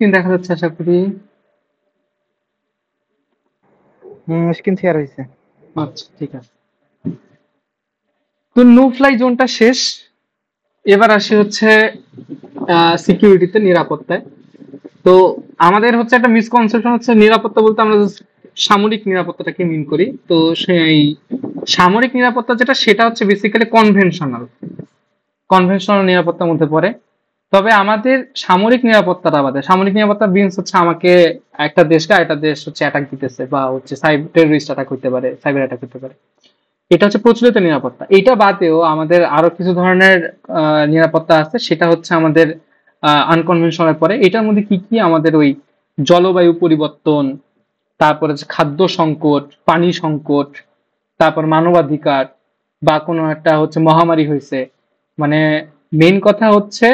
Screen দেখা যাচ্ছে আশা করি। স্ক্রিন শেয়ার হয়েছে। আচ্ছা ঠিক আছে। তো নো ফ্লাই জোনটা শেষ, এবার আসি হচ্ছে সিকিউরিটিতে, নিরাপত্তায়। তো আমাদের হচ্ছে একটা মিসকনসেপশন হচ্ছে নিরাপত্তা বলতে আমরা just সামরিক নিরাপত্তাটাকে মিন করি। তো সেই সামরিক নিরাপত্তা যেটা সেটা হচ্ছে বেসিক্যালি কনভেনশনাল, কনভেনশনাল নিরাপত্তার মধ্যে পড়ে। তবে আমাদের সামরিক নিরাপত্তাটা বাদে, সামরিক নিরাপত্তা মিনস হচ্ছে আমাকে একটা দেশকে আরেকটা দেশ হচ্ছে অ্যাটাক দিতেছে বা হচ্ছে টেররিস্ট অ্যাটাক হতে পারে, সাইবার অ্যাটাক হতে পারে, এটা হচ্ছে প্রচলিত নিরাপত্তা। এটা বাদেও আমাদের আরো কিছু ধরনের নিরাপত্তা আছে, সেটা হচ্ছে আমাদের আনকনভেনশনাল পরে। এটার মধ্যে কি কি আমাদের ওই জলবায়ু পরিবর্তন, তারপরে হচ্ছে খাদ্য সংকট, পানি সংকট, তারপর মানবাধিকার, বা কোনো একটা হচ্ছে মহামারী হয়েছে, মানে মেইন কথা হচ্ছে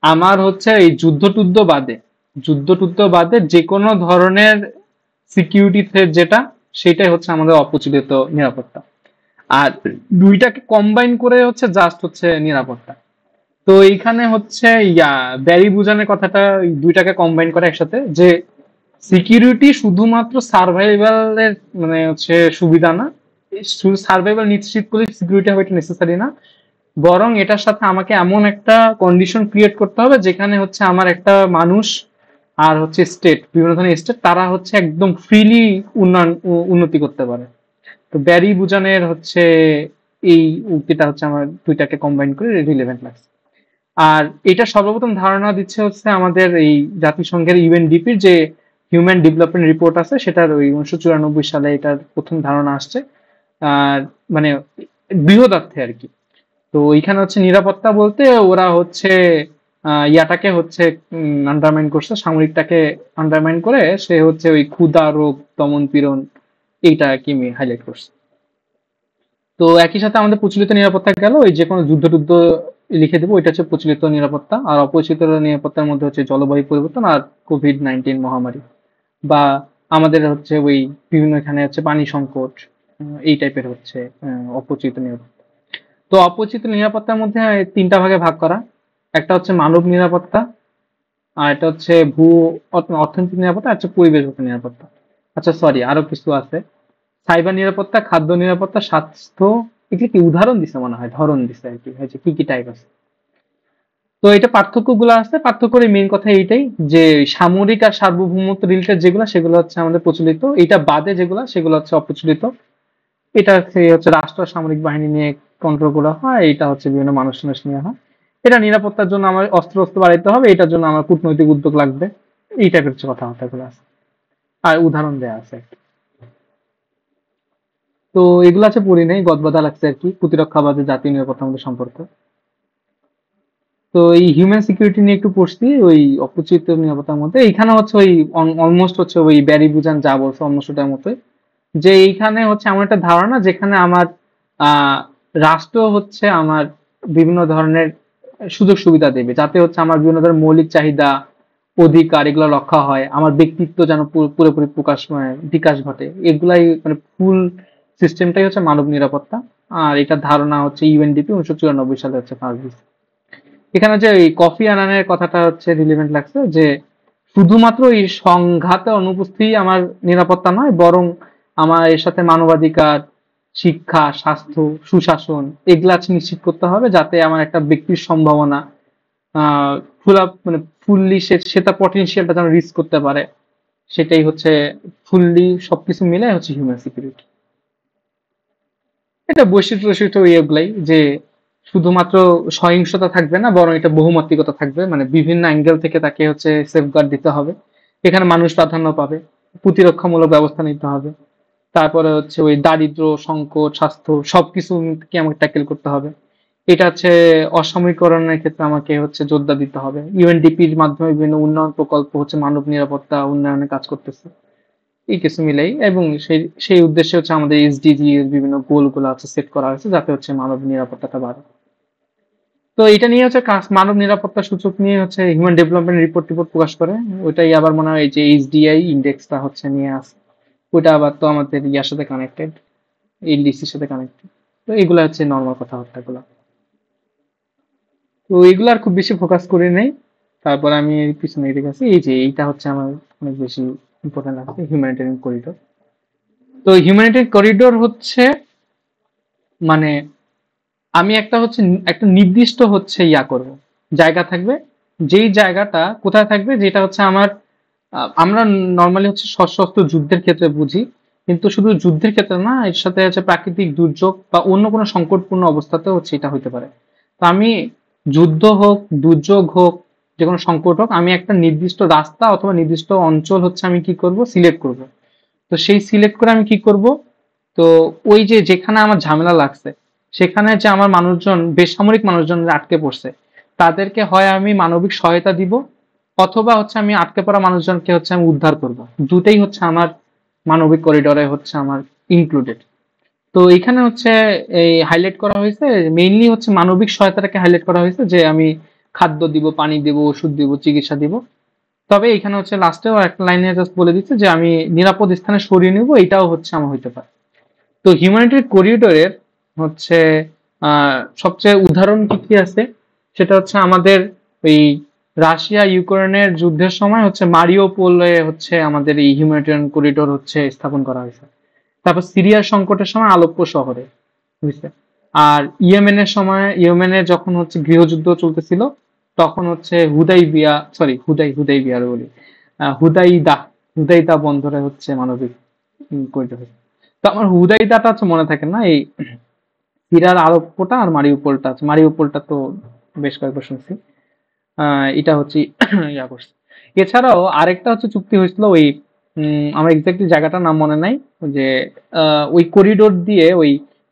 আমার হচ্ছে এই যুদ্ধ টুদ্ধ বাদে যে কোনো ধরনের সিকিউরিটি থ্রেট যেটা, সেটাই হচ্ছে আমাদের অপ্রচলিত নিরাপত্তা। আর দুইটাকে কম্বাইন করে হচ্ছে জাস্ট হচ্ছে নিরাপত্তা। তো এইখানে হচ্ছে ব্যারি বুঝানোর কথাটা এই দুইটাকে কম্বাইন করে একসাথে, যে সিকিউরিটি শুধুমাত্র সার্ভাইভালের মানে হচ্ছে সুবিধা না, শুধু সার্ভাইভাল নিশ্চিত করলে সিকিউরিটি হবে এটা নেসেসারি না, বরং এটার সাথে আমাকে এমন একটা কন্ডিশন ক্রিয়েট করতে হবে যেখানে হচ্ছে আমার একটা মানুষ আর হচ্ছে স্টেট, বিভিন্ন ধরনের স্টেট, তারা হচ্ছে একদম ফ্রিলি উন্নতি করতে পারে। তো ব্যারি বুজানের হচ্ছে এই উক্তিটা হচ্ছে আমার দুইটাকে কম্বাইন করে রিলেভেন্ট লাগছে। আর এটা সর্বপ্রথম ধারণা দিচ্ছে হচ্ছে আমাদের এই জাতিসংঘের ইউএনডিপির যে হিউম্যান ডেভেলপমেন্ট রিপোর্ট আছে, সেটার ওই 1994 সালে এটার প্রথম ধারণা আসছে। আর মানে বৃহদার্থে আর কি। তো এইখানে হচ্ছে নিরাপত্তা বলতে ওরা হচ্ছে ইয়াটাকে হচ্ছে আন্ডারমাইন করছে, সামরিকটাকে আন্ডারমাইন করে সে হচ্ছে ওই ক্ষুধা, রোগ, দমন পীড়ন, এইটা আর কি হাইলাইট করছে। তো একই সাথে আমাদের প্রচলিত নিরাপত্তা গেল, ওই যে কোনো যুদ্ধ টুদ্ধ লিখে দেবো, এটা হচ্ছে প্রচলিত নিরাপত্তা। আর অপ্রচলিত নিরাপত্তার মধ্যে হচ্ছে জলবায়ু পরিবর্তন আর কোভিড-19 মহামারী, বা আমাদের হচ্ছে ওই বিভিন্ন এখানে হচ্ছে পানি সংকট, এই টাইপের হচ্ছে অপ্রচলিত নিরাপত্তা। তো অপ্রচলিত নিরাপত্তার মধ্যে তিনটা ভাগে ভাগ করা। একটা হচ্ছে মানব নিরাপত্তা, আর এটা হচ্ছে অর্থনৈতিক নিরাপত্তা, আর হচ্ছে পরিবেশগত নিরাপত্তা। আচ্ছা সরি, আরো কিছু আছে, সাইবার নিরাপত্তা, খাদ্য নিরাপত্তা, স্বাস্থ্য, এগুলো কি উদাহরণ দিছে মনে হয়, ধরন দিছে আর কি, হয়েছে কি কি টাইপ আছে। তো এটা পার্থক্য গুলো আছে, পার্থক্যের মেইন কথা এইটাই যে সামরিক আর সার্বভৌমত্ব রিলেটেড যেগুলো সেগুলো হচ্ছে আমাদের প্রচলিত, এটা বাদে যেগুলো সেগুলো হচ্ছে অপ্রচলিত। এটা হচ্ছে রাষ্ট্র সামরিক বাহিনী নিয়ে কন্ট্রোল করা হয়, এটা হচ্ছে বিভিন্ন মানুষ টানুষ নিয়ে হয়। এটা নিরাপত্তার জন্য আমার অস্ত্র বাড়াইতে হবে, এটার জন্য আমার কূটনৈতিক উদ্যোগ লাগবে, এই টাইপের হচ্ছে কথাবার্তা গুলো আছে, আর উদাহরণ দেয়া আছে। তো এগুলো আছে পড়ি নাই, গদবাদা লাগছে আর কি, প্রতিরক্ষাবাদে জাতীয় নিরাপত্তার মধ্যে সম্পর্ক। তো এই হিউম্যান সিকিউরিটি নিয়ে একটু পড়ছি ওই অপ্রচলিত নিরাপত্তার মধ্যে। এইখানে হচ্ছে ওই অলমোস্ট হচ্ছে ওই ব্যারি বুজান যা বলছে অন্যটার মতোই, যে এইখানে হচ্ছে এমন একটা ধারণা যেখানে আমার আহ রাষ্ট্র হচ্ছে আমার বিভিন্ন ধরনের সুযোগ সুবিধা দেবে, যাতে হচ্ছে আমার বিভিন্ন ধরনের মৌলিক চাহিদা, অধিকার এগুলো রক্ষা হয়, আমার ব্যক্তিত্ব যেন পুরোপুরি প্রকাশ বিকাশ ঘটে, এগুলাই মানে ফুল সিস্টেমটাই হচ্ছে মানব নিরাপত্তা। আর এটার ধারণা হচ্ছে ইউএনডিপি 1994 সালে হচ্ছে পাস দিয়েছে। এখানে যে এই কফি আনানের কথাটা হচ্ছে রিলেভেন্ট লাগছে, যে শুধুমাত্র এই সংঘাতে অনুপস্থিতি আমার নিরাপত্তা নয়, বরং আমার এর সাথে মানবাধিকার, শিক্ষা, স্বাস্থ্য, সুশাসন এগুলা নিশ্চিত করতে হবে, যাতে আমার একটা ব্যক্তির সম্ভাবনা মানে ফুললি সে তার পটেনশিয়ালটা যেন রিস্ক করতে পারে, সেটাই হচ্ছে ফুললি সবকিছু মিলে হচ্ছে হিউম্যান সিকিউরিটি। এটা বৈশিষ্ট্য বৈশিষ্ট্য এগুলাই, যে শুধুমাত্র সহিংসতা থাকবে না, বরং এটা বহুমাত্রিকতা থাকবে, মানে বিভিন্ন অ্যাঙ্গেল থেকে তাকে হচ্ছে সেফগার্ড দিতে হবে। এখানে মানুষ প্রাধান্য পাবে, প্রতিরক্ষামূলক ব্যবস্থা নিতে হবে, তারপরে হচ্ছে ওই দারিদ্র, সংকট, স্বাস্থ্য সবকিছু কি আমাকে ট্যাকেল করতে হবে। এটা হচ্ছে অসামরিকরণের ক্ষেত্রে আমাকে হচ্ছে জোরদার দিতে হবে। ইউএনডিপির মাধ্যমে বিভিন্ন উন্নয়ন প্রকল্প হচ্ছে মানব নিরাপত্তা উন্নয়নে কাজ করতেছে, এই কিছু মিলাই। এবং সেই সেই উদ্দেশ্যে হচ্ছে আমাদের এসডিজি এর বিভিন্ন গোল গুলো আছে সেট করা হয়েছে, যাতে হচ্ছে মানব নিরাপত্তাটা বাড়ে। তো এটা নিয়ে হচ্ছে মানব নিরাপত্তা সূচক নিয়ে হচ্ছে হিউম্যান ডেভেলপমেন্ট রিপোর্ট টিপোর্ট প্রকাশ করে। ওইটাই আবার মনে হয় এই যে এইচডিআই ইন্ডেক্সটা হচ্ছে নিয়ে আসে, ওইটা আবার তো আমাদের ইয়ার সাথে কানেক্টেড, এলডিসির সাথে কানেক্টেড। তো এগুলা হচ্ছে নর্মাল কথাবার্তা গুলা। তো এগুলো আর খুব বেশি ফোকাস করে নেই। তারপর আমি এর পিছনে এদিকে আছি, এই যে এইটা হচ্ছে আমার অনেক বেশি ইম্পর্টেন্ট আছে, হিউম্যানিটেরিয়ান করিডোর। তো হিউম্যানিটেরিয়ান করিডোর হচ্ছে মানে আমি একটা হচ্ছে একটা নির্দিষ্ট হচ্ছে করব, জায়গা থাকবে, যেই জায়গাটা কোথায় থাকবে, যেটা হচ্ছে আমার আমরা নর্মালি হচ্ছে সশস্ত্র যুদ্ধের ক্ষেত্রে বুঝি, কিন্তু শুধু যুদ্ধের ক্ষেত্রে না, এর সাথে হচ্ছে প্রাকৃতিক দুর্যোগ বা অন্য কোনো সংকটপূর্ণ অবস্থাতেও হচ্ছে এটা হতে পারে। তো আমি যুদ্ধ হোক, দুর্যোগ হোক, যে কোনো সংকট হোক, আমি একটা নির্দিষ্ট রাস্তা অথবা নির্দিষ্ট অঞ্চল হচ্ছে আমি কি করব, সিলেক্ট করব। তো সেই সিলেক্ট করে আমি কি করব, তো ওই যে যেখানে আমার ঝামেলা লাগছে, সেখানে যে আমার মানুষজন, বেসামরিক মানুষজন আটকে পড়ছে, তাদেরকে হয় আমি মানবিক সহায়তা দিব, অথবা হচ্ছে আমি আটকে পড়া মানুষজনকে হচ্ছে আমি উদ্ধার করব। দুটেই হচ্ছে আমার মানবিক করিডোরে হচ্ছে আমার ইনক্লুডেড। তো এখানে হচ্ছে এই হাইলাইট করা হয়েছে, মেইনলি হচ্ছে মানবিক সহায়তাটাকে হাইলাইট করা হয়েছে, যে আমি খাদ্য দিব, পানি দিব, ওষুধ দিব, চিকিৎসা দিব। তবে এখানে হচ্ছে লাস্টেও একটা লাইনে জাস্ট বলে দিচ্ছে যে আমি নিরাপদ স্থানে সরিয়ে নিব, এটাও হচ্ছে আমার হইতে পারে। তো হিউম্যানিটারি করিডোরের হচ্ছে সবচেয়ে উদাহরণ কি কি আছে, সেটা হচ্ছে আমাদের ওই রাশিয়া ইউক্রেনের যুদ্ধের সময় হচ্ছে মারিওপোলে হচ্ছে আমাদের এই হিউম্যানিটারিয়ান করিডোর হচ্ছে স্থাপন করা হয়েছে। তারপর সিরিয়ার সংকটের সময় আলেপ্পো শহরে, বুঝছে। আর ইয়েমেনের সময়, ইয়েমেনে যখন হচ্ছে গৃহযুদ্ধ চলতেছিল, তখন হচ্ছে হুদাইবিয়া আর বলি, হুদাইদা হুদাইদা বন্দরে হচ্ছে মানবিক করিডোর হয়েছে। তো আমার হুদাইদাটা হচ্ছে মনে থাকে না, এই সিরিয়ার আলেপ্পোটা আর মারিউপোলটা আছে, মারিউপোলটা তো বেশ কয়েকবার শুনছি। এটা হচ্ছে ইয়া করছে। এছাড়াও আরেকটা হচ্ছে চুক্তি হয়েছিল ওই, আমার এক্স্যাক্টলি জায়গাটার নাম মনে নাই, যে ওই করিডোর দিয়ে ওই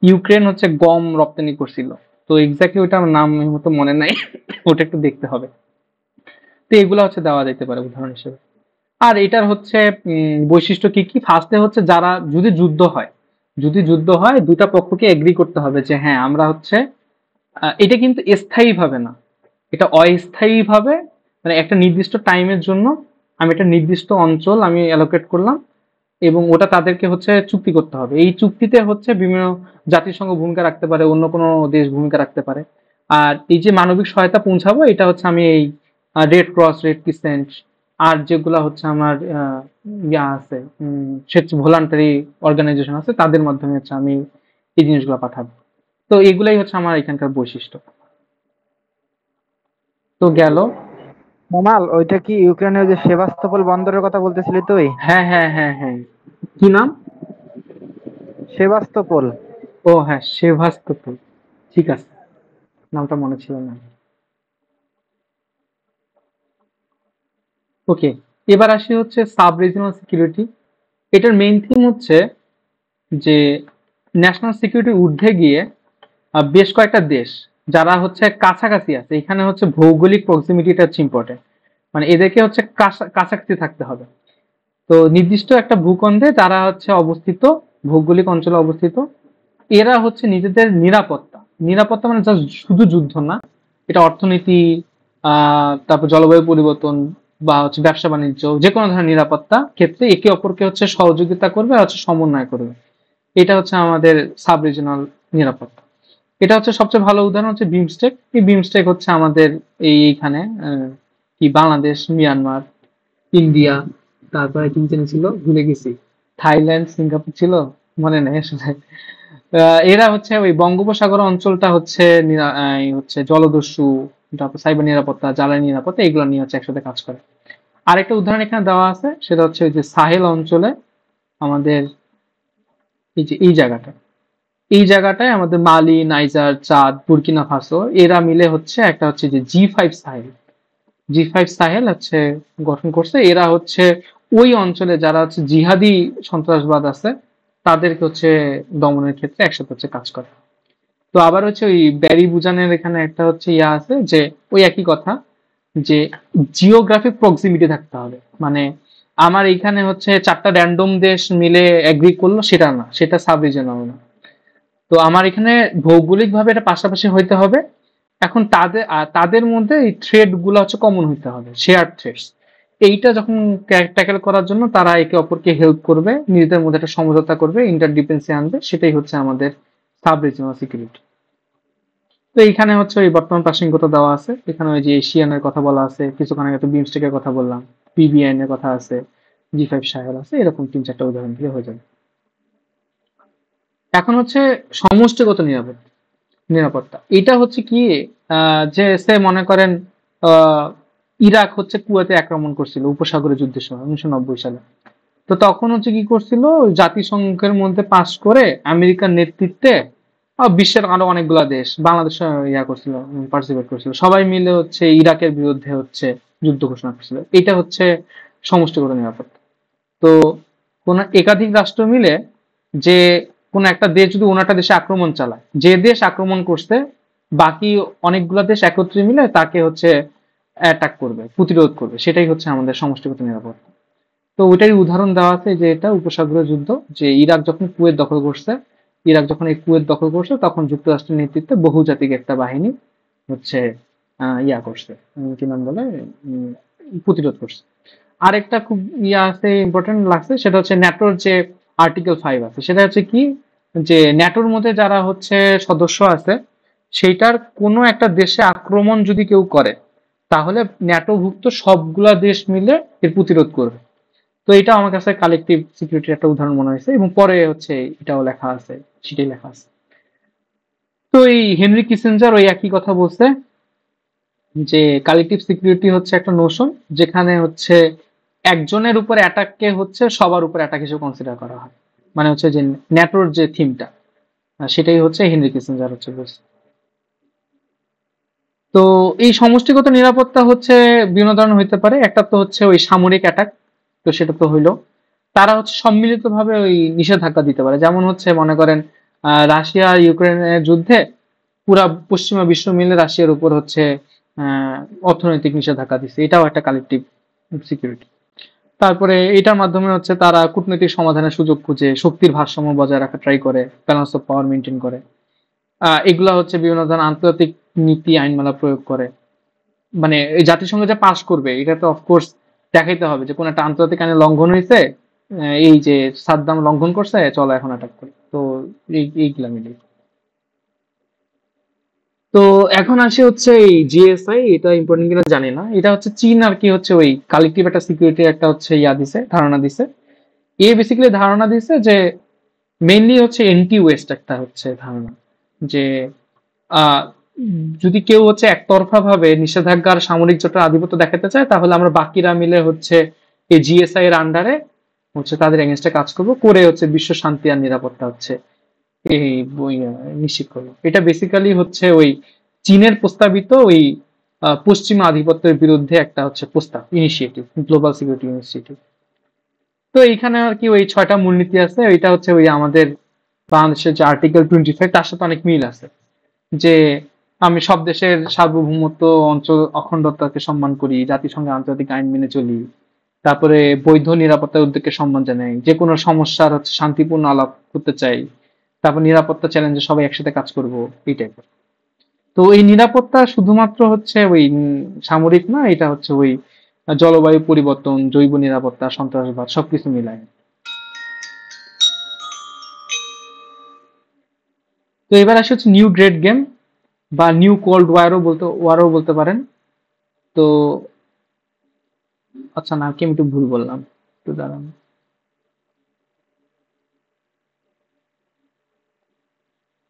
ইউক্রেন হচ্ছে গম রপ্তানি করছিল। তো এক্স্যাক্টলি ওইটার নাম এই মতো মনে নাই, ওটা একটু দেখতে হবে। তো এগুলা হচ্ছে দেওয়া যেতে পারে উদাহরণ হিসেবে। আর এটার হচ্ছে বৈশিষ্ট্য কি কি, ফার্স্টে হচ্ছে যারা, যদি যুদ্ধ হয়, যদি যুদ্ধ হয় দুটা পক্ষকে এগ্রি করতে হবে যে হ্যাঁ আমরা হচ্ছে এটা কিন্তু স্থায়ী ভাবে না, এটা অস্থায়ী ভাবে, মানে একটা নির্দিষ্ট টাইমের জন্য আমি একটা নির্দিষ্ট অঞ্চল আমি অ্যালোকেট করলাম, এবং ওটা তাদেরকে হচ্ছে চুক্তি করতে হবে। এই চুক্তিতে হচ্ছে বিভিন্ন জাতিসংঘ ভূমিকা রাখতে পারে, অন্য কোনো দেশ ভূমিকা রাখতে পারে। আর এই যে মানবিক সহায়তা পৌঁছাবো, এটা হচ্ছে আমি এই রেড ক্রস, রেড ক্রিসেন্ট, আর যেগুলা হচ্ছে আমার ইয়া আছে, ভলান্টারি অর্গানাইজেশন আছে, তাদের মাধ্যমে হচ্ছে আমি এই জিনিসগুলো পাঠাবো। তো এগুলাই হচ্ছে আমার এখানকার বৈশিষ্ট্য। তো গেল। কামাল, ওইটা কি ইউক্রেনের যে সেভাস্তোপল বন্দরের কথা বলতেছিলি তুই? হ্যাঁ হ্যাঁ হ্যাঁ হ্যাঁ, কি নাম? সেভাস্তোপল। ও হ্যাঁ, সেভাস্তোপোল, ঠিক আছে, নামটা মনে ছিল না। ওকে, এবার আসি হচ্ছে সাব রিজিনাল সিকিউরিটি। এটার মেইন থিম হচ্ছে যে ন্যাশনাল সিকিউরিটির ঊর্ধ্বে গিয়ে বেশ কয়েকটা দেশ যারা হচ্ছে কাছাকাছি আছে, এখানে হচ্ছে ভৌগোলিক প্রক্সিমিটিটা হচ্ছে ইম্পর্টেন্ট, মানে এদেরকে হচ্ছে কাছাকাছি থাকতে হবে। তো নির্দিষ্ট একটা ভূখণ্ডে তারা হচ্ছে অবস্থিত, ভৌগোলিক অঞ্চলে অবস্থিত, এরা হচ্ছে নিজেদের নিরাপত্তা, নিরাপত্তা মানে জাস্ট শুধু যুদ্ধ না, এটা অর্থনীতি, তারপর জলবায়ু পরিবর্তন বা হচ্ছে ব্যবসা বাণিজ্য, যে কোনো ধরনের নিরাপত্তা ক্ষেত্রে একে অপরকে হচ্ছে সহযোগিতা করবে আর হচ্ছে সমন্বয় করবে। এটা হচ্ছে আমাদের সাব রিজনাল নিরাপত্তা। এটা হচ্ছে সবচেয়ে ভালো উদাহরণ হচ্ছে বিমস্টেক। এই বিমস্টেক হচ্ছে আমাদের এইখানে কি বাংলাদেশ, মিয়ানমার, ইন্ডিয়া, তারপরে কি যেন ছিল ভুলে গেছি, থাইল্যান্ড, সিঙ্গাপুর ছিল, মনে নেই আসলে। এরা হচ্ছে ওই বঙ্গোপসাগর অঞ্চলটা হচ্ছে এই হচ্ছে জলদস্যু, তারপর সাইবার নিরাপত্তা, জ্বালানি নিরাপত্তা, এগুলো নিয়ে হচ্ছে একসাথে কাজ করে। আরেকটা উদাহরণ এখানে দেওয়া আছে, সেটা হচ্ছে ওই যে সাহেল অঞ্চলে আমাদের এই যে এই জায়গাটায় আমাদের মালি, নাইজার, চাদ, বুর্কিনা ফাসো, এরা মিলে হচ্ছে একটা হচ্ছে যে জি5 সাহেল হচ্ছে গঠন করছে। এরা হচ্ছে ওই অঞ্চলে যারা হচ্ছে জিহাদি সন্ত্রাসবাদ আছে, তাদেরকে হচ্ছে দমনের ক্ষেত্রে একসাথে হচ্ছে কাজ করে। তো আবার হচ্ছে ওই ব্যারি বুজানের এখানে একটা হচ্ছে আছে, যে ওই একই কথা, যে জিওগ্রাফিক প্রক্সিমিটি থাকতে হবে, মানে আমার এখানে হচ্ছে চারটা র্যান্ডম দেশ মিলে এগ্রি করলো, সেটা না, সেটা সাব রিজনাল না। তো আমার এখানে ভৌগোলিক ভাবে এটা পাশাপাশি হইতে হবে। এখন তাদের মধ্যে এই থ্রেড গুলো হচ্ছে কমন হইতে হবে, শেয়ার থ্রেডস। এইটা যখন ট্যাকেল করার জন্য তারা একে অপরকে হেল্প করবে, নিজেদের মধ্যে একটা সমঝোতা করবে, ইন্টারডিপেন্সি আনবে, সেটাই হচ্ছে আমাদের সাব রিজিনাল সিকিউরিটি। তো তো এইখানে হচ্ছে ওই বর্তমান প্রাসঙ্গিকতা দেওয়া আছে, এখানে ওই যে এশিয়ানের কথা বলা আছে, কিছুক্ষণ আগে তো বিমস্টেকের কথা বললাম, পিবিআইএন এর কথা আছে, জি5 সাহেব আছে, এরকম 3-4টা উদাহরণ দিয়ে হয়ে যাবে। এখন হচ্ছে সমষ্টিগত নিরাপত্তা, এটা হচ্ছে কি, যে সে মনে করেন আহ, ইরাক হচ্ছে কুয়েতে আক্রমণ করছিল উপসাগরের যুদ্ধের সময় 1990 সালে। তো তখন হচ্ছে কি করছিল, জাতিসংঘের মধ্যে পাশ করে আমেরিকার নেতৃত্বে বিশ্বের আরো অনেকগুলা দেশ, বাংলাদেশ ইয়া করছিল, পার্টিসিপেট করছিল, সবাই মিলে হচ্ছে ইরাকের বিরুদ্ধে হচ্ছে যুদ্ধ ঘোষণা করছিল। এটা হচ্ছে সমষ্টিগত নিরাপত্তা। তো কোন একাধিক রাষ্ট্র মিলে, যে কোন একটা দেশ যদি অন্য একটা দেশে আক্রমণ চালায়, যে দেশ আক্রমণ করছে বাকি অনেকগুলা দেশ একত্রে মিলে তাকে হচ্ছে অ্যাটাক করবে, প্রতিরোধ করবে, সেটাই হচ্ছে আমাদের সমষ্টিগত নিরাপত্তা। তো ওইটারই উদাহরণ দেওয়া আছে যে এটা উপসাগরীয় যুদ্ধ, যে ইরাক যখন কুয়েত দখল করছে, ইরাক যখন এই কুয়েত দখল করছে তখন যুক্তরাষ্ট্রের নেতৃত্বে বহুজাতিক একটা বাহিনী হচ্ছে ইয়া করছে, কি নাম বলে, উম, প্রতিরোধ করছে। আরেকটা খুব ইয়া আছে, ইম্পর্টেন্ট লাগছে, সেটা হচ্ছে ন্যাটোর যে আর্টিকেল 5 আছে, সেটা হচ্ছে কি, যে ন্যাটোর মধ্যে যারা হচ্ছে সদস্য আছে, সেইটার কোনো একটা দেশে আক্রমণ যদি কেউ করে, তাহলে ন্যাটোভুক্ত সবগুলা দেশ মিলে এর প্রতিরোধ করবে। তো এটা আমার কাছে কালেকটিভ সিকিউরিটির একটা উদাহরণ মনে হয়েছে, এবং পরে হচ্ছে এটাও লেখা আছে, সেটাই লেখা আছে। তো এই হেনরি কিসেঞ্জার ওই একই কথা বলছে, যে কালেকটিভ সিকিউরিটি হচ্ছে একটা নোশন, যেখানে হচ্ছে একজনের উপর অ্যাটাককে হচ্ছে সবার উপর অ্যাটাক হিসেবে কনসিডার করা হয়। মানে হচ্ছে যে ন্যাটোর যে থিমটা, সেটাই হচ্ছে হেনরি কিসেঞ্জার হচ্ছে বলছে। তো এই সমষ্টিগত নিরাপত্তা হচ্ছে বিভিন্ন ধরনের হইতে পারে। একটা তো হচ্ছে ওই সামরিক অ্যাটাক, তো সেটা তো হইলো। তারা হচ্ছে সম্মিলিতভাবে ওই নিষেধাজ্ঞা দিতে পারে, যেমন হচ্ছে মনে করেন রাশিয়া ইউক্রেনের যুদ্ধে পুরা পশ্চিমা বিশ্ব মিলে রাশিয়ার উপর হচ্ছে আহ অর্থনৈতিক নিষেধাজ্ঞা দিচ্ছে, এটাও একটা কালেকটিভ সিকিউরিটি। তারপরে এটার মাধ্যমে হচ্ছে তারা কূটনৈতিক সমাধানের সুযোগ খুঁজে শক্তির ভারসাম্য বজায় রাখা ট্রাই করে, ব্যালেন্স অফ পাওয়ার মেনটেন করে। এগুলা হচ্ছে বিভিন্ন ধরনের আন্তর্জাতিক নীতি আইনমালা প্রয়োগ করে। মানে এই জাতিসংঘ যে পাশ করবে, এটা তো অফকোর্স দেখাইতে হবে যে কোন একটা আন্তর্জাতিক আইনের লঙ্ঘন হয়েছে, এই যে সাদ্দাম লঙ্ঘন করছে, চলো এখন অ্যাটাক করি। তো এইগুলা মিলে। তো এখন আসে হচ্ছে এই জিএসআই, এটা ইম্পর্টেন্ট কিনা জানি না, এটা হচ্ছে চীন আর কি হচ্ছে ওই কালেকটিভ একটা সিকিউরিটির একটা হচ্ছে ইয়া দিছে, ধারণা দিছে। এ বেসিক্যালি ধারণা দিছে যে মেইনলি হচ্ছে এন্টি ওয়েস্ট একটা হচ্ছে ধারণা, যে আহ যদি কেউ হচ্ছে একতরফা ভাবে নিষেধাজ্ঞার সামরিক জোটের আধিপত্য দেখাতে চায়, তাহলে আমরা বাকিরা মিলে হচ্ছে এই জিএসআই এর আন্ডারে হচ্ছে তাদের এগেনস্টে কাজ করব, করে হচ্ছে বিশ্ব শান্তি আর নিরাপত্তা হচ্ছে এই নিশ্চিত করবো। এটা বেসিক্যালি হচ্ছে ওই চীনের প্রস্তাবিত ওই পশ্চিমা আধিপত্যের বিরুদ্ধে একটা হচ্ছে প্রস্তাব, ইনিশিয়েটিভ, গ্লোবাল সিকিউরিটি ইনিশিয়েটিভ। তো এইখানে আর কি ওই 6টা মূলনীতি আছে, ওইটা হচ্ছে ওই আমাদের বাংলাদেশের যে আর্টিকেল 25, তার সাথে অনেক মিল আছে। যে আমি সব দেশের সার্বভৌমত্ব, অঞ্চল অখণ্ডতাকে সম্মান করি, জাতিসংঘের আন্তর্জাতিক আইন মেনে চলি, তারপরে বৈধ নিরাপত্তার উদ্যোগকে সম্মান জানাই, যে কোনো সমস্যার হচ্ছে শান্তিপূর্ণ আলাপ করতে চাই, তারপর নিরাপত্তা চ্যালেঞ্জে সবাই একসাথে কাজ করব, এই টাইপের। তো এই নিরাপত্তা শুধুমাত্র হচ্ছে ওই সামরিক না, এটা হচ্ছে ওই জলবায়ু পরিবর্তন, জৈব নিরাপত্তা, সন্ত্রাসবাদ সবকিছু মিলায়। তো এবার আসে হচ্ছে নিউ গ্রেট গেম বা নিউ কোল্ড ওয়ারও বলতে পারেন। তো আচ্ছা, নাম কি আমি একটু ভুল বললাম, একটু দাঁড়ান।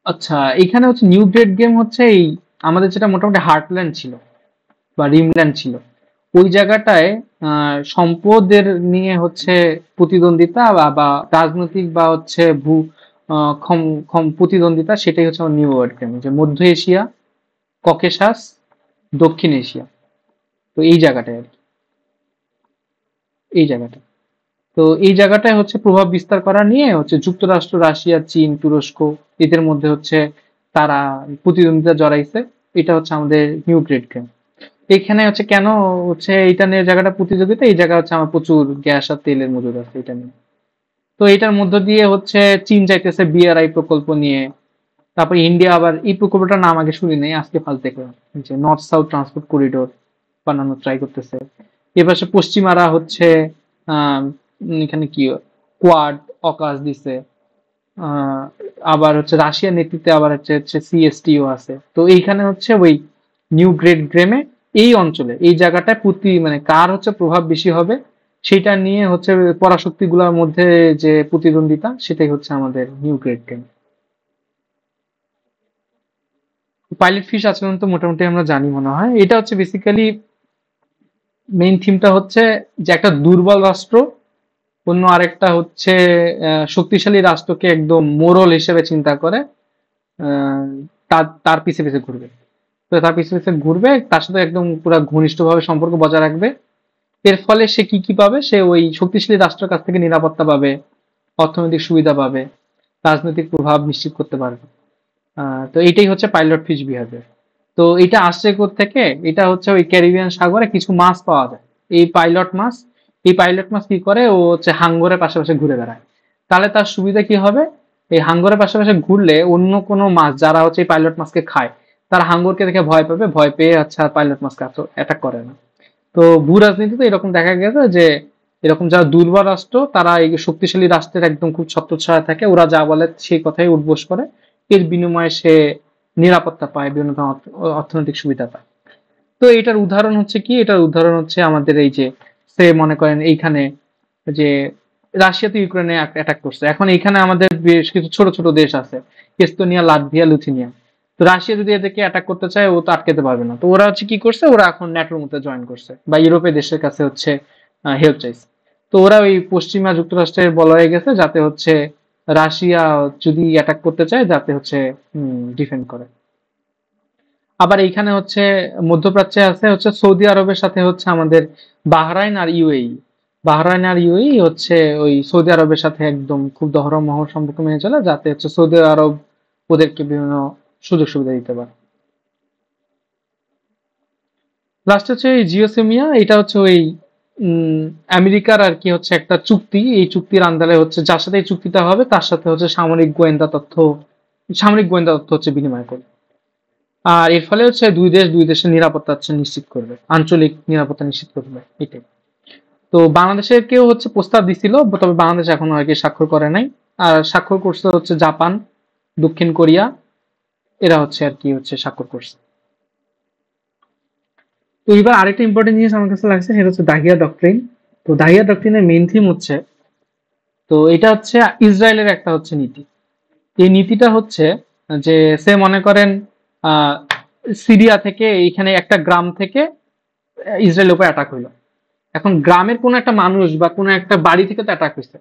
আচ্ছা, এখানে হচ্ছে নিউ গ্রেট গেম হচ্ছে এই আমাদের যেটা মোটামুটি হার্টল্যান্ড ছিল বা রিমল্যান্ড ছিল, ওই জায়গাটায় সম্পদের নিয়ে হচ্ছে প্রতিদ্বন্দ্বিতা বা রাজনৈতিক বা হচ্ছে ভূ প্রতিদ্বন্দ্বিতা, সেটাই হচ্ছে আমার নিউ ওয়ার্ল্ড গেম, যে মধ্য এশিয়া, ককেশাস, দক্ষিণ এশিয়া, তো এই জায়গাটায় আর কি, এই জায়গাটা। তো এই জায়গাটায় হচ্ছে প্রভাব বিস্তার করা নিয়ে হচ্ছে যুক্তরাষ্ট্র, রাশিয়া, চীন, তুরস্ক, এদের মধ্যে হচ্ছে তারা প্রতিদ্বন্দ্বিতা জড়াইছে। এটা হচ্ছে আমাদের নিউ গ্রেড গেম। এখানে হচ্ছে কেন হচ্ছে এটা নিয়ে জায়গাটা প্রতিযোগিতা, এই জায়গা হচ্ছে আমার প্রচুর গ্যাস আর তেলের মজুদ আছে এটা নিয়ে। তো এটার মধ্য দিয়ে হচ্ছে চীন যাইতেছে বিআরআই প্রকল্প নিয়ে। তারপর ইন্ডিয়া আবার এই প্রকল্পটার নাম আগে শুনি নাই, আজকে ফালতু দেখলাম, যে নর্থ সাউথ ট্রান্সপোর্ট করিডোর বানানোর ট্রাই করতেছে। এবার সে পশ্চিমারা হচ্ছে আহ এখানে কি কোয়াড অকাস দিছে, আবার হচ্ছে রাশিয়ার নেতৃত্বে আবার হচ্ছে সিএসটিও আছে। তো এইখানে হচ্ছে ওই নিউ গ্রেট গ্রেমে এই অঞ্চলে এই জায়গাটায় মানে কার হচ্ছে প্রভাব বেশি হবে সেটা নিয়ে হচ্ছে পরাশক্তিগুলোর মধ্যে যে প্রতিদ্বন্দ্বিতা, সেটাই হচ্ছে আমাদের new great game. Pilot fish আচরণ তো মোটামুটি আমরা জানি মনে হয়। এটা হচ্ছে বেসিক্যালি মেইন থিমটা হচ্ছে যে একটা দুর্বল রাষ্ট্র অন্য আরেকটা হচ্ছে শক্তিশালী রাষ্ট্রকে একদম মোরল হিসেবে চিন্তা করে আহ, তার তার পিছে পিছে ঘুরবে। তো তার পিছে পিছে ঘুরবে, তার সাথে একদম পুরো ঘনিষ্ঠভাবে সম্পর্ক বজায় রাখবে। এর ফলে সে কি কি পাবে? সে ওই শক্তিশালী রাষ্ট্রের কাছ থেকে নিরাপত্তা পাবে, অর্থনৈতিক সুবিধা পাবে, রাজনৈতিক প্রভাব নিশ্চিত করতে পারবে। তো এইটাই হচ্ছে পাইলট ফিশ বিহেভিয়ার। তো এটা আসছে থেকে, এটা হচ্ছে ওই ক্যারিবিয়ান সাগরে কিছু মাছ পাওয়া যায়, এই পাইলট মাছ। এই পাইলট মাছ কি করে, ও হচ্ছে হাঙ্গরের পাশাপাশি ঘুরে বেড়ায়। তাহলে তার সুবিধা কি হবে? এই হাঙ্গরের পাশাপাশি ঘুরলে অন্য কোনো মাছ যারা হচ্ছে এই পাইলট মাছকে খায়, তারা হাঙ্গরকে দেখে ভয় পাবে, ভয় পেয়ে আচ্ছা পাইলট মাছকে অ্যাটাক করে না। তো ভূ রাজনীতিতে এরকম দেখা গেছে যে এরকম যারা দুর্বল রাষ্ট্র তারা এই শক্তিশালী রাষ্ট্রের একদম খুব ছত্রছায়া থাকে, ওরা যা বলে সেই কথাই উঠবোস করে। এর বিনিময়ে সে নিরাপত্তা পায়, বিভিন্ন ধরনের অর্থনৈতিক সুবিধা পায়। তো এটার উদাহরণ হচ্ছে কি, এটার উদাহরণ হচ্ছে আমাদের এই যে সে মনে করেন এইখানে যে রাশিয়া তো ইউক্রেনে অ্যাটাক করছে, এখন এইখানে আমাদের বেশ কিছু ছোট ছোট দেশ আছে, এস্তোনিয়া, লাটভিয়া, লিথুনিয়া। তো রাশিয়া যদি এদেরকে অ্যাটাক করতে চায় ও তো আটকাতে পারবে না। তো ওরা হচ্ছে কি করছে, ওরা এখন ন্যাটোর মধ্যে জয়েন করছে বা ইউরোপের দেশের কাছে হচ্ছে হেল্প চাইছে। তো ওরা ওই পশ্চিমা যুক্তরাষ্ট্রের বলয়ে গেছে যাতে হচ্ছে রাশিয়া যদি অ্যাটাক করতে চায় যাতে হচ্ছে ডিফেন্ড করে। আবার এইখানে হচ্ছে মধ্যপ্রাচ্যে আছে হচ্ছে সৌদি আরবের সাথে হচ্ছে আমাদের বাহরাইন আর ইউএই। বাহরাইন আর ইউএই হচ্ছে ওই সৌদি আরবের সাথে একদম খুব মহর সম্পর্ক মেনে চলে যাতে হচ্ছে সৌদি আরব ওদেরকে বিভিন্ন সুযোগ সুবিধা দিতে পারে। লাস্ট হচ্ছে এই জিওসেমিয়া, এটা হচ্ছে ওই উম, আমেরিকার আর কি হচ্ছে একটা চুক্তি। এই চুক্তির আন্ডারে হচ্ছে যার সাথে এই চুক্তিটা হবে তার সাথে হচ্ছে সামরিক গোয়েন্দা তথ্য হচ্ছে বিনিময় করবে। আর এর ফলে হচ্ছে দুই দেশের নিরাপত্তা হচ্ছে নিশ্চিত করবে, আঞ্চলিক নিরাপত্তা নিশ্চিত করবে, এটাই। তো বাংলাদেশের কেউ হচ্ছে প্রস্তাব দিছিল, তবে বাংলাদেশ এখনো আর কি স্বাক্ষর করে নাই। আর স্বাক্ষর করছে হচ্ছে জাপান, দক্ষিণ কোরিয়া, এরা হচ্ছে আর কি হচ্ছে স্বাক্ষর করছে। তো এবার আরেকটা ইম্পর্টেন্ট জিনিস আমার কাছে লাগছে, সেটা হচ্ছে দাহিয়া ডক্ট্রিন। তো দাহিয়া ডক্ট্রিনের মেইন থিম হচ্ছে, তো এটা হচ্ছে ইসরায়েলের একটা হচ্ছে নীতি। এই নীতিটা হচ্ছে যে সে মনে করেন আহ সিরিয়া থেকে এইখানে একটা গ্রাম থেকে ইসরায়েলের উপর অ্যাটাক হইলো। এখন গ্রামের কোনো একটা মানুষ বা কোনো একটা বাড়ি থেকে তো অ্যাটাক হয়েছে।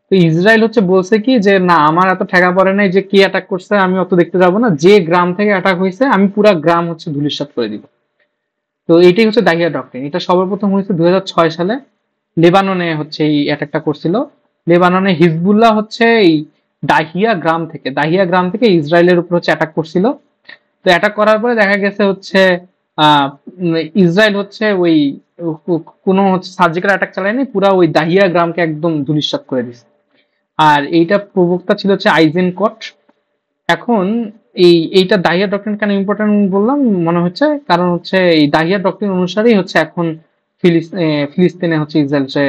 তো ইসরায়েল হচ্ছে বলছে কি যে না, আমার এত ঠেকা পড়ে নাই যে কে অ্যাটাক করছে, আমি অত দেখতে যাবো না, যে গ্রাম থেকে অ্যাটাক হয়েছে আমি পুরা গ্রাম হচ্ছে ধূলিসাৎ করে দিব। তো এইটাই হচ্ছে দাহিয়া ডক্টরিন। এটা সর্বপ্রথম হয়েছে 2006 সালে, লেবাননে হচ্ছে এই অ্যাটাকটা করছিল। লেবাননে হিজবুল্লাহ হচ্ছে এই দাহিয়া গ্রাম থেকে ইসরায়েলের উপর হচ্ছে অ্যাটাক করছিল। তো অ্যাটাক করার পরে দেখা গেছে হচ্ছে আহ ইসরায়েল হচ্ছে ওই কোনো হচ্ছে সার্জিক্যাল অ্যাটাক চালায়নি, পুরা ওই দাহিয়া গ্রামকে একদম ধূলিসাৎ করে দিছে। আর এইটা প্রবক্তা ছিল হচ্ছে আইজেনকট। এখন এইটা দাহিয়া ডক্টরিন কেন ইম্পর্টেন্ট বললাম মনে হচ্ছে, কারণ হচ্ছে এই দাহিয়া ডক্টরিন অনুসারেই হচ্ছে এখন ফিলিস্তিনে হচ্ছে ইসরায়েল হচ্ছে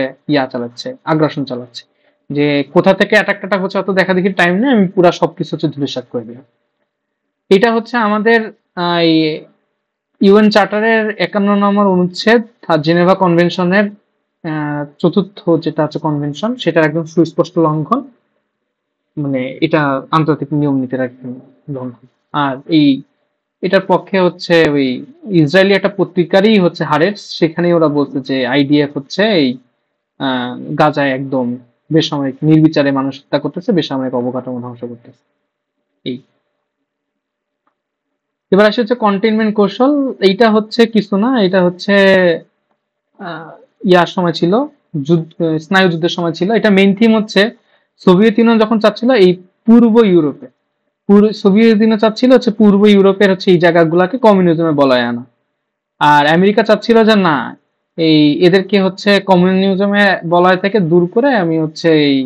চালাচ্ছে, আগ্রাসন চালাচ্ছে। যে কোথা থেকে অ্যাটাক ট্যাটাক হচ্ছে অত দেখা দেখি টাইম নেই, আমি পুরা সবকিছু হচ্ছে ধূলিসাৎ করে দিলাম। এটা হচ্ছে আমাদের এই ইউএন চার্টারের 51 নম্বর অনুচ্ছেদ, আর জেনেভা কনভেনশনের চতুর্থ যেটা হচ্ছে কনভেনশন, সেটার একদম সুস্পষ্ট লঙ্ঘন। মানে এটা আন্তর্জাতিক নিয়ম নীতির একদম লঙ্ঘন। আর এটার পক্ষে হচ্ছে ওই ইসরায়েলি একটা পত্রিকারই হচ্ছে হারেস, সেখানেই ওরা বলছে যে আইডিএফ হচ্ছে এই গাজায় একদম বেসামরিক নির্বিচারে মানুষ হত্যা করতেছে, বেসামরিক অবকাঠামো ধ্বংস করতেছে। এই এবার আসে হচ্ছে কন্টেইনমেন্ট কৌশল। এইটা হচ্ছে কিছু না, এটা হচ্ছে আহ, ইয়ার সময় ছিল, স্নায়ু যুদ্ধের সময় ছিল। এটা মেইন থিম হচ্ছে সোভিয়েত ইউনিয়ন যখন চাচ্ছিল এই পূর্ব ইউরোপে, সোভিয়েত ইউনিয়ন চাচ্ছিল হচ্ছে পূর্ব ইউরোপের হচ্ছে এই জায়গাগুলোকে কমিউনিজমে বলয় আনা। আর আমেরিকা চাচ্ছিল যে না, এই এদেরকে হচ্ছে কমিউনিজমে বলয় থেকে দূর করে আমি হচ্ছে এই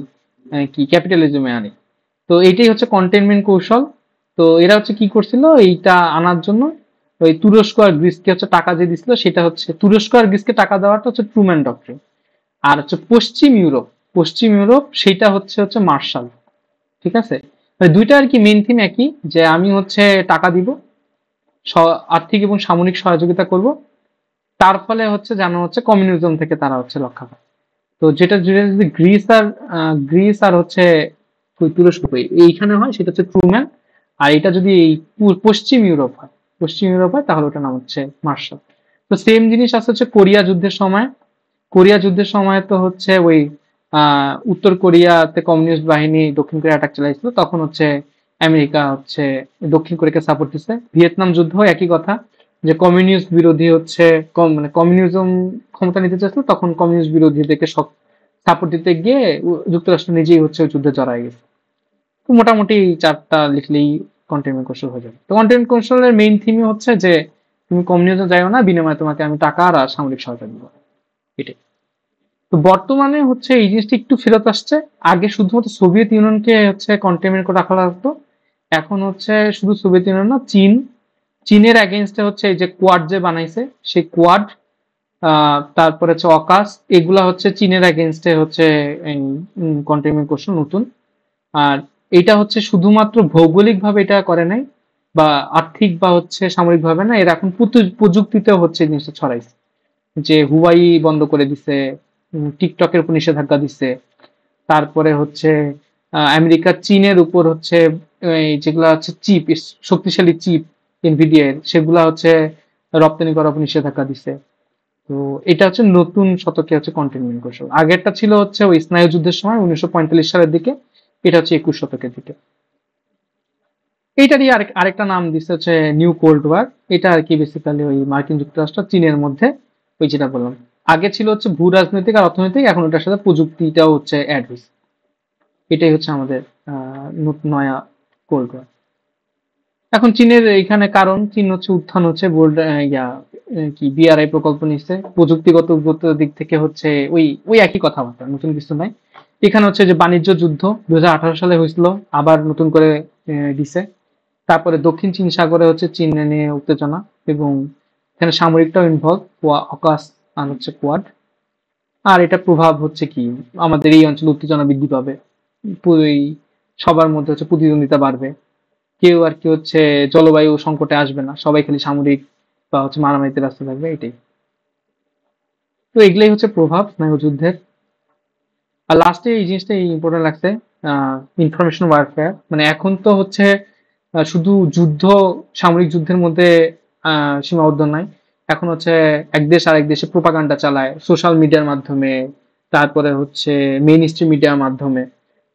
কি ক্যাপিটালিজমে আনি। তো এইটাই হচ্ছে কন্টেইনমেন্ট কৌশল। তো এরা হচ্ছে কি করছিল এইটা আনার জন্য, ওই তুরস্ক আর গ্রিসকে হচ্ছে টাকা যে দিছিল, সেটা হচ্ছে তুরস্ক আর গ্রিসকে টাকা দেওয়াটা হচ্ছে ট্রুম্যান ডক্ট্রিন। আর হচ্ছে পশ্চিম ইউরোপ সেটা হচ্ছে হচ্ছে মার্শাল। ঠিক আছে? দুইটা আর কি মেইন থিম একই, যে আমি হচ্ছে টাকা দিব, আর্থিক এবং সামরিক সহযোগিতা করব, তার ফলে হচ্ছে যেন হচ্ছে কমিউনিজম থেকে তারা হচ্ছে রক্ষা পায়। তো যেটা যেটা যদি গ্রিস আর হচ্ছে তুরস্ক এইখানে হয় সেটা হচ্ছে ট্রুম্যান। আর এটা যদি এই পশ্চিম ইউরোপ হয়, পশ্চিম ইউরোপ হয় তাহলে ওটার নাম হচ্ছে মার্শাল। তো সেম জিনিস আছে হচ্ছে কোরিয়া যুদ্ধের সময়। কোরিয়া যুদ্ধের সময় তো হচ্ছে ওই উত্তর কোরিয়াতে কমিউনিস্ট বাহিনী দক্ষিণ কোরিয়া অ্যাটাক চালাইছিল, তখন হচ্ছে আমেরিকা হচ্ছে দক্ষিণ কোরিয়াকে সাপোর্ট দিচ্ছে। ভিয়েতনাম যুদ্ধ একই কথা, যে কমিউনিস্ট বিরোধী হচ্ছে মানে কমিউনিজম ক্ষমতা নিতে চাচ্ছিল, তখন কমিউনিস্ট বিরোধীদেরকে সব সাপোর্ট দিতে গিয়ে যুক্তরাষ্ট্র নিজেই হচ্ছে ওই যুদ্ধে জড়ায় গেছে। তো মোটামুটি এই চারটা লিখলেই কন্টেইনমেন্ট কৌশল হয়ে যাবে। তো কন্টেইনমেন্ট কৌশলের মেইন থিমই হচ্ছে যে তুমি কমিউনিজম যাইও না, বিনিময়ে তোমাকে আমি টাকা আর সামরিক সহায়তা দিব, এটাই। তো বর্তমানে হচ্ছে এই জিনিসটা একটু ফেরত আসছে। আগে শুধুমাত্র সোভিয়েত ইউনিয়নকে হচ্ছে কন্টেইনমেন্ট করে রাখা লাগতো, এখন হচ্ছে শুধু সোভিয়েত ইউনিয়ন না, চীনের এগেইনস্টে হচ্ছে এই যে কোয়াড যে বানাইছে, সেই কোয়াড, তারপরে হচ্ছে অকাস, এগুলা হচ্ছে চীনের এগেইনস্টে হচ্ছে কন্টেইনমেন্ট কৌশল নতুন। আর এটা হচ্ছে শুধুমাত্র ভৌগোলিক ভাবে এটা করে নাই, বা আর্থিক বা হচ্ছে সামরিক ভাবে না, এরা এখন প্রযুক্তিতেও হচ্ছে এই জিনিসটা ছড়াইছে। যে হুয়াই বন্ধ করে দিছে, টিকটকের উপর নিষেধাজ্ঞা দিছে, তারপরে হচ্ছে আমেরিকা চীনের উপর হচ্ছে এই যেগুলা হচ্ছে চিপ, শক্তিশালী চিপ এনভিডিয়া এর, সেগুলা হচ্ছে রপ্তানি করার উপর নিষেধাজ্ঞা দিছে। তো এটা হচ্ছে নতুন শতকে হচ্ছে কন্টেইনমেন্ট কৌশল। আগেরটা ছিল হচ্ছে ওই স্নায়ু যুদ্ধের সময় 1945 সালের দিকে, এটা হচ্ছে 21 শতকের দিকে। এইটারই আরেকটা নাম দিচ্ছে হচ্ছে নিউ কোল্ড ওয়ার। এটা আর কি বেসিক্যালি ওই মার্কিন যুক্তরাষ্ট্র চীনের মধ্যে, ওই যেটা বললাম, আগে ছিল হচ্ছে ভূ রাজনৈতিক আর অর্থনৈতিক, এখন ওটার সাথে প্রযুক্তিটাও হচ্ছে অ্যাড হয়েছে। এটাই হচ্ছে আমাদের নয়া কোল্ড ওয়ার। এখন চীনের এইখানে কারণ, চীন হচ্ছে উত্থান হচ্ছে বোল্ড কি বিআরআই প্রকল্প নিচ্ছে, প্রযুক্তিগত উন্নতির দিক থেকে হচ্ছে ওই ওই একই কথাবার্তা, নতুন কিছু নাই। এখানে হচ্ছে যে বাণিজ্য যুদ্ধ 2018 সালে হয়েছিল, আবার নতুন করে দিছে। তারপরে দক্ষিণ চীন সাগরে হচ্ছে চীন নিয়ে উত্তেজনা, এবং এখানে সামরিকটাও ইনভলভ, অকাস আর হচ্ছে কোয়াড। আর এটা প্রভাব হচ্ছে কি, আমাদের এই অঞ্চলে উত্তেজনা বৃদ্ধি পাবে, পুরোই সবার মধ্যে হচ্ছে প্রতিদ্বন্দ্বিতা বাড়বে, কেউ আর কি হচ্ছে জলবায়ু সংকটে আসবে না, সবাই খালি সামরিক বা হচ্ছে মারামারিতে ব্যস্ত থাকবে, এটাই। তো এগুলাই হচ্ছে প্রভাব স্নায়ু যুদ্ধের। আর লাস্টে এই জিনিসটা ইম্পর্টেন্ট লাগছে, ইনফরমেশন ওয়ারফেয়ার। মানে এখন তো হচ্ছে শুধু যুদ্ধ, সামরিক যুদ্ধের মধ্যে সীমাবদ্ধ নাই, এখন হচ্ছে এক দেশ আরেক দেশে প্রোপাগান্ডা চালায় সোশ্যাল মিডিয়ার মাধ্যমে, তারপরে হচ্ছে মেইন স্ট্রিম মিডিয়ার মাধ্যমে।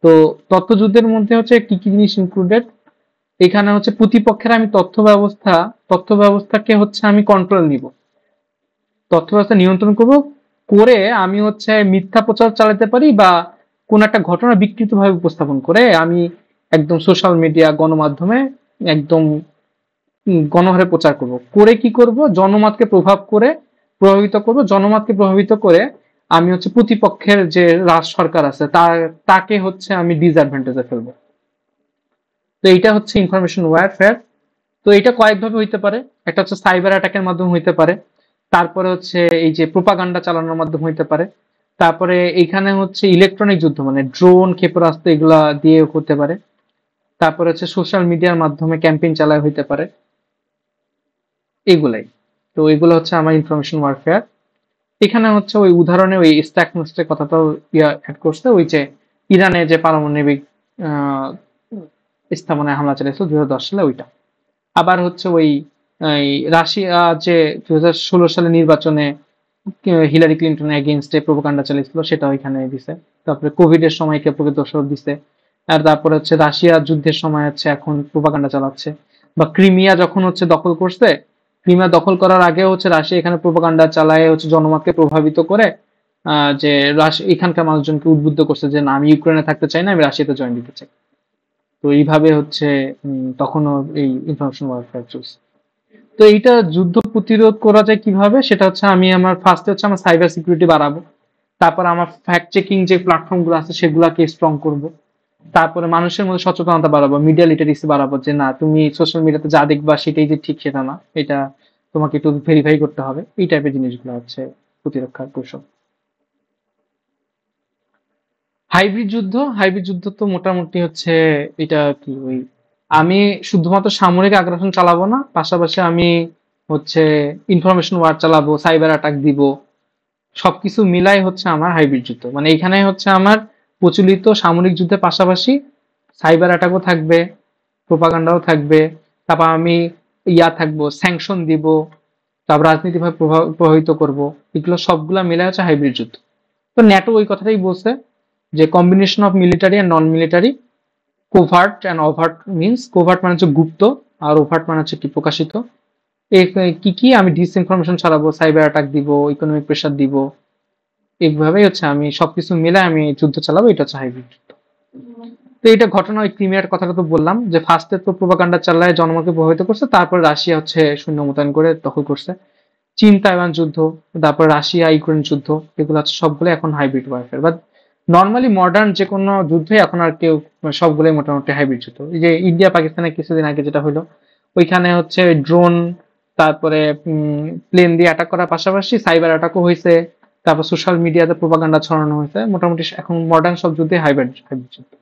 তো তথ্যযুদ্ধের মধ্যে হচ্ছে কি কি জিনিস ইনক্লুডেড, এখানে হচ্ছে প্রতিপক্ষের আমি তথ্য ব্যবস্থাকে হচ্ছে আমি কন্ট্রোল নিব, তথ্য ব্যবস্থা নিয়ন্ত্রণ করব, করে আমি হচ্ছে মিথ্যা প্রচার চালাতে পারি, বা কোন একটা ঘটনা বিকৃতভাবে উপস্থাপন করে আমি একদম সোশ্যাল মিডিয়া গণমাধ্যমে একদম গণহারে প্রচার করব, করে কি করব, প্রভাবিত করব, জনমতকে প্রভাবিত করে আমি হচ্ছে প্রতিপক্ষের যে রাজ সরকার আছে তাকে হচ্ছে আমি ডিসঅ্যাডভান্টেজে ফেলবো। তো এইটা হচ্ছে ইনফরমেশন ওয়ারফেয়ার। তো এটা কয়েকভাবে হইতে পারে, একটা হচ্ছে সাইবার অ্যাটাকের মাধ্যমে হইতে পারে, তারপরে হচ্ছে এই যে প্রোপাগান্ডা চালানোর মাধ্যমে হইতে পারে, তারপরে এইখানে হচ্ছে ইলেকট্রনিক যুদ্ধ মানে ড্রোন ক্ষেপণাস্ত্র এগুলা দিয়ে হতে পারে, তারপরে হচ্ছে সোশ্যাল মিডিয়ার মাধ্যমে ক্যাম্পেইন চালায় হইতে পারে, এগুলাই। তো এগুলো হচ্ছে আমার ইনফরমেশন ওয়ারফেয়ার। এখানে হচ্ছে ওই উদাহরণে ওই স্ট্যাকনোস্টের কথাটাও অ্যাড করছে, ওই যে ইরানে যে পারমাণবিক আহ স্থাপনায় হামলা চালিয়েছিল 2010 সালে, ওইটা। আবার হচ্ছে ওই এই রাশিয়া যে 2016 সালে নির্বাচনে হিলারি ক্লিন্টনের এগেইনস্টে প্রোপাগান্ডা চালিয়েছিল, সেটা ওইখানে দিছে। তারপরে কোভিড এর সময় কে প্রকৃত দিছে। আর তারপরে হচ্ছে রাশিয়া যুদ্ধের সময় হচ্ছে এখন প্রোপাগান্ডা চালাচ্ছে, বা ক্রিমিয়া যখন হচ্ছে দখল করছে, ক্রিমিয়া দখল করার আগে হচ্ছে রাশিয়া এখানে প্রোপাগান্ডা চালায় হচ্ছে জনমতকে প্রভাবিত করে, যে এখানকার মানুষজনকে উদ্বুদ্ধ করছে যে না, আমি ইউক্রেনে থাকতে চাই না, আমি রাশিয়াতে জয়েন দিতে চাই। তো এইভাবে হচ্ছে তখনও এই ইনফরমেশন ওয়ারফেয়ার চলছে। তো এইটা যুদ্ধ প্রতিরোধ করা যায় কিভাবে, সেটা হচ্ছে আমি আমার ফার্স্টে হচ্ছে আমার সাইবার সিকিউরিটি বাড়াবো, তারপর আমার ফ্যাক্ট চেকিং যে প্ল্যাটফর্ম গুলো আছে সেগুলাকে স্ট্রং করব, তারপরে মানুষের মধ্যে সচেতনতা বাড়াবো, মিডিয়া লিটারেসি বাড়াবো, যে না তুমি সোশ্যাল মিডিয়াতে যা দেখবা সেটাই যে ঠিক সেটা না, এটা তোমাকে একটু ভেরিফাই করতে হবে, এই টাইপের জিনিসগুলো হচ্ছে প্রতিরক্ষার কৌশল। হাইব্রিড যুদ্ধ তো মোটামুটি হচ্ছে এটা কি ওই আমি শুধুমাত্র সামরিক আগ্রাসন চালাবো না, পাশাপাশি আমি হচ্ছে ইনফরমেশন ওয়ার চালাবো, সাইবার অ্যাটাক দিব, সবকিছু মিলাই হচ্ছে আমার হাইব্রিড যুদ্ধ। মানে এখানে হচ্ছে আমার প্রচলিত সামরিক যুদ্ধের পাশাপাশি সাইবার অ্যাটাকও থাকবে, প্রোপাগান্ডাও থাকবে, তারপর আমি থাকবো, স্যাংশন দিব, তারপর রাজনীতিভাবে প্রভাবিত করব, এগুলো সবগুলা মিলে হচ্ছে হাইব্রিড যুদ্ধ। তো ন্যাটো ওই কথাটাই বলছে যে combination of military and non military, covert and overt. Means covert মানে হচ্ছে গুপ্ত, আর ওভার্ট মানে হচ্ছে কি প্রকাশিত। কি কি আমি ডিসইনফরমেশন ছড়াবো, সাইবার অ্যাটাক দিব, ইকোনমিক প্রেশার দিব, এইভাবেই হচ্ছে আমি সবকিছু মিলে আমি যুদ্ধ চালাবো, এটা হচ্ছে হাইব্রিড যুদ্ধ। তো এটা ঘটনা ওই ক্রিমিয়ার কথাটা তো বললাম যে ফার্স্টে তো প্রোপাগান্ডা চালায় জনগণকে প্রভাবিত করছে, তারপর রাশিয়া হচ্ছে সৈন্য মোতায়েন করে দখল করছে। চীন তাইওয়ান যুদ্ধ, তারপর রাশিয়া ইউক্রেন যুদ্ধ, এগুলো হচ্ছে সবগুলো এখন hybrid warfare. But normally modern যে কোনো যুদ্ধই এখন আর কেউ, সবগুলোই মোটামুটি হাইব্রিড যুদ্ধ। এই যে ইন্ডিয়া পাকিস্তানের কিছুদিন আগে যেটা হলো, ওইখানে হচ্ছে ড্রোন, তারপরে প্লেন দিয়ে অ্যাটাক করার পাশাপাশি সাইবার অ্যাটাকও হয়েছে, তারপর সোশ্যাল মিডিয়াতে প্রোপাগান্ডা ছড়ানো হয়েছে। মোটামুটি এখন মডার্ন সব যুদ্ধে হাইব্রিড হাইব্রিড যুদ্ধ।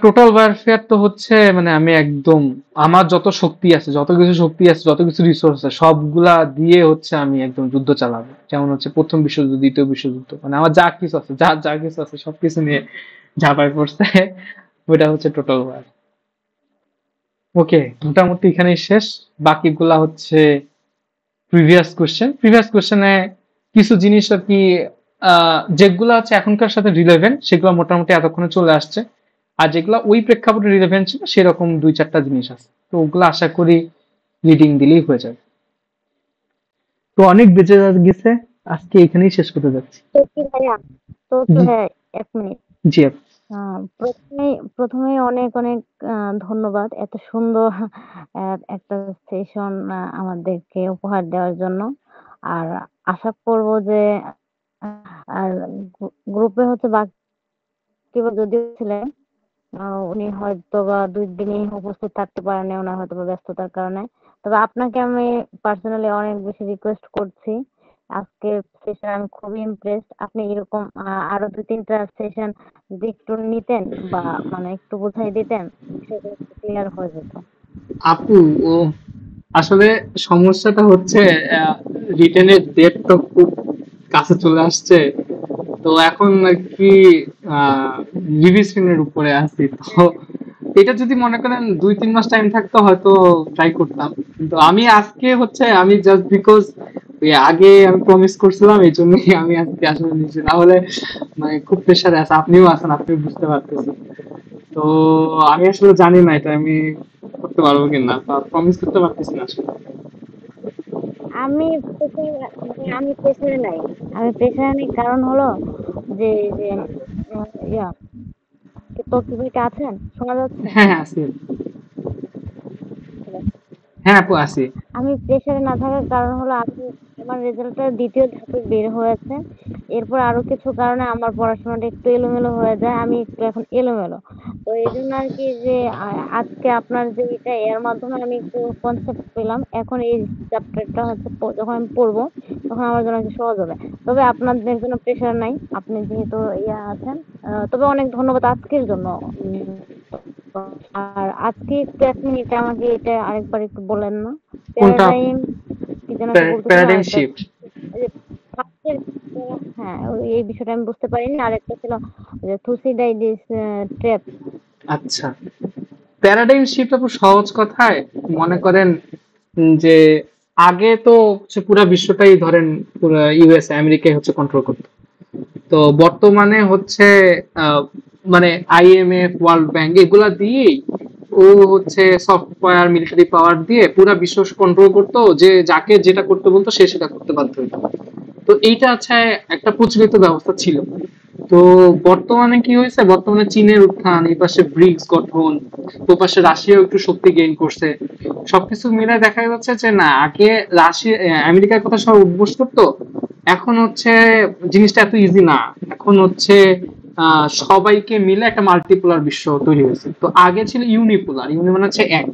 টোটাল ওয়ারফেয়ার তো হচ্ছে মানে আমি একদম আমার যত শক্তি আছে, যত কিছু শক্তি আছে, যত কিছু রিসোর্স আছে, সবগুলা দিয়ে হচ্ছে আমি একদম যুদ্ধ চালাবো। যেমন হচ্ছে প্রথম বিশ্বযুদ্ধ, দ্বিতীয় বিশ্বযুদ্ধ, মানে আমার যা কিছু আছে, যা যা কিছু আছে সবকিছু নিয়ে ঝাঁপায় পড়ছে। ওইটা হচ্ছে টোটাল ওয়ার। ওকে, মোটামুটি এখানেই শেষ। বাকিগুলা হচ্ছে প্রিভিয়াস কোশ্চেনে কিছু জিনিস আর কি, যেগুলো হচ্ছে এখনকার সাথে রিলেভেন্ট সেগুলো মোটামুটি এতক্ষণে চলে আসছে। আর যেগুলো ওই প্রেক্ষাপটে রিলেভেন্ট ছিল সেরকম দুই চারটা জিনিস আছে, তো ওগুলো আশা করি রিডিং দিলেই হয়ে যাবে। তো অনেক বেঁচে গেছে, আজকে এখানেই শেষ করতে যাচ্ছি। তো কি ভাইয়া, তো কি জি ভাইয়া, 1 মিনিট। জি আপু। প্রথমে অনেক অনেক ধন্যবাদ এত সুন্দর একটা সেশন আমাদেরকে উপহার দেওয়ার জন্য। আর আশা করব যে আর গ্রুপে হচ্ছে বাকি যদিও ছিলেন, উনি হয়তো বা 2 দিনই উপস্থিত থাকতে পারেন, ওনার হয়তো বা ব্যস্ততার কারণে। তবে আপনাকে আমি পার্সোনালি অনেক বেশি রিকোয়েস্ট করছি, আজকের সেশন আমি খুবই ইমপ্রেসড। আপনি এরকম আরো 2-3টা সেশন যদি একটু নিতেন বা মানে একটু বুঝাই দিতেন, বিষয়টা একটু ক্লিয়ার হয়ে যেত। আপু, ও আসলে সমস্যাটা হচ্ছে রিটেনের ডেট তো খুব কাছে চলে আসছে, তো এখন আর কি রিভিশনের উপরে আছি। তো এটা যদি মনে করেন 2-3 মাস টাইম থাকতো হয়তো ট্রাই করতাম, কিন্তু আমি আজকে হচ্ছে আমি জাস্ট বিকজ আগে আমি প্রমিস করছিলাম এই জন্যই আমি আজকে আসলে নিচ্ছি, না হলে মানে খুব প্রেশারে আছে। আপনিও আছেন, আপনিও বুঝতে পারতেছেন। তো আমি আসলে জানি না এটা আমি করতে পারবো কিনা, প্রমিস করতে পারতেছি না আসলে। আমি আমি প্রেসারে নাই, কারণ হলো যে যে ইয়া তো কি ভাইটা আছেন, শোনা যাচ্ছে? হ্যাঁ হ্যাঁ আছি। হ্যাঁ আপু আছি। আমি প্রেসারে না থাকার কারণ হলো আমার রেজাল্টটা দ্বিতীয় ধাপে বের হয়েছে। এরপর আরো কিছু কারণে আমার পড়াশোনাটা একটু এলোমেলো হয়ে যায়, আমি একটু এখন এলোমেলো। তো এই জন্য আর কি যে আজকে আপনার যে এটা, এর মাধ্যমে আমি একটু কনসেপ্ট পেলাম। এখন এই চ্যাপ্টারটা হচ্ছে যখন আমি পড়বো তখন আমার জন্য একটু সহজ হবে। তবে আপনাদের জন্য প্রেশার নাই, আপনি যেহেতু আছেন। তবে অনেক ধন্যবাদ আজকের জন্য। আর আজকে একটু 1 মিনিট আমাকে এটা আরেকবার একটু বলেন না, কোনটা? প্যারাডাইম কি যেন একটা বলতেছিলেন প্যারাডাইম আরেকটা। শিফট। ওই যে ফার্স্টের, হ্যাঁ এই বিষয়টা আমি বুঝতে পারিনি। আরেকটা ছিল যে থুসিডাইডিস ট্র্যাপ। আচ্ছা, প্যারাডাইম শিফট আপু সহজ কথায় মনে করেন যে আগে তো হচ্ছে পুরা বিশ্বটাই ধরেন পুরা ইউএস আমেরিকায় হচ্ছে কন্ট্রোল করতো। তো বর্তমানে হচ্ছে আহ, মানে আইএমএফ, ওয়ার্ল্ড ব্যাংক এগুলা দিয়েই ও হচ্ছে সফটওয়্যার, মিলিটারি পাওয়ার দিয়ে পুরা বিশ্ব কন্ট্রোল করতো, যে যাকে যেটা করতে বলতো সে সেটা করতে বাধ্য হতো। তো এইটা হচ্ছে একটা প্রচলিত ব্যবস্থা ছিল। তো বর্তমানে কি হয়েছে, বর্তমানে চীনের উত্থান, এই পাশে ব্রিক্স গঠন, ও পাশে রাশিয়াও একটু শক্তি গেইন করছে। সবকিছু মিলে দেখা যাচ্ছে যে না, আগে রাশিয়া আমেরিকার কথা সব উপবোস করতো, এখন হচ্ছে জিনিসটা এত ইজি না। এখন হচ্ছে সবাইকে মিলে একটা মাল্টিপোলার বিশ্ব তৈরি হয়েছে। তো আগে ছিল ইউনিপোলার, মানে হচ্ছে এক।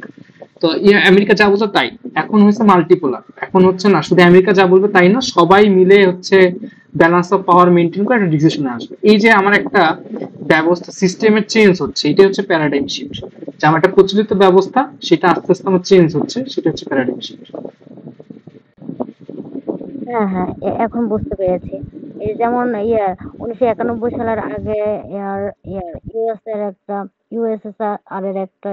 তো আমেরিকা যা বলতো তাই। এখন হচ্ছে মাল্টিপোলার, এখন হচ্ছে না শুধু আমেরিকা যা বলবে তাই না, সবাই মিলে হচ্ছে ব্যালেন্স অফ পাওয়ার মেনটেন করে একটা ডিসিশনে আসবে। এই যে আমার একটা ব্যবস্থা সিস্টেমের চেঞ্জ হচ্ছে, এটা হচ্ছে প্যারাডাইম শিফট। যে আমার একটা প্রচলিত ব্যবস্থা সেটা আস্তে আস্তে আমার চেঞ্জ হচ্ছে, সেটা হচ্ছে প্যারাডাইম শিফট। হ্যাঁ, হ্যাঁ, এখন বুঝতে পেরেছি। এই যেমন ১৯৯১ সালের আগে ইউএস এর একটা ইউএসএসআর এর একটা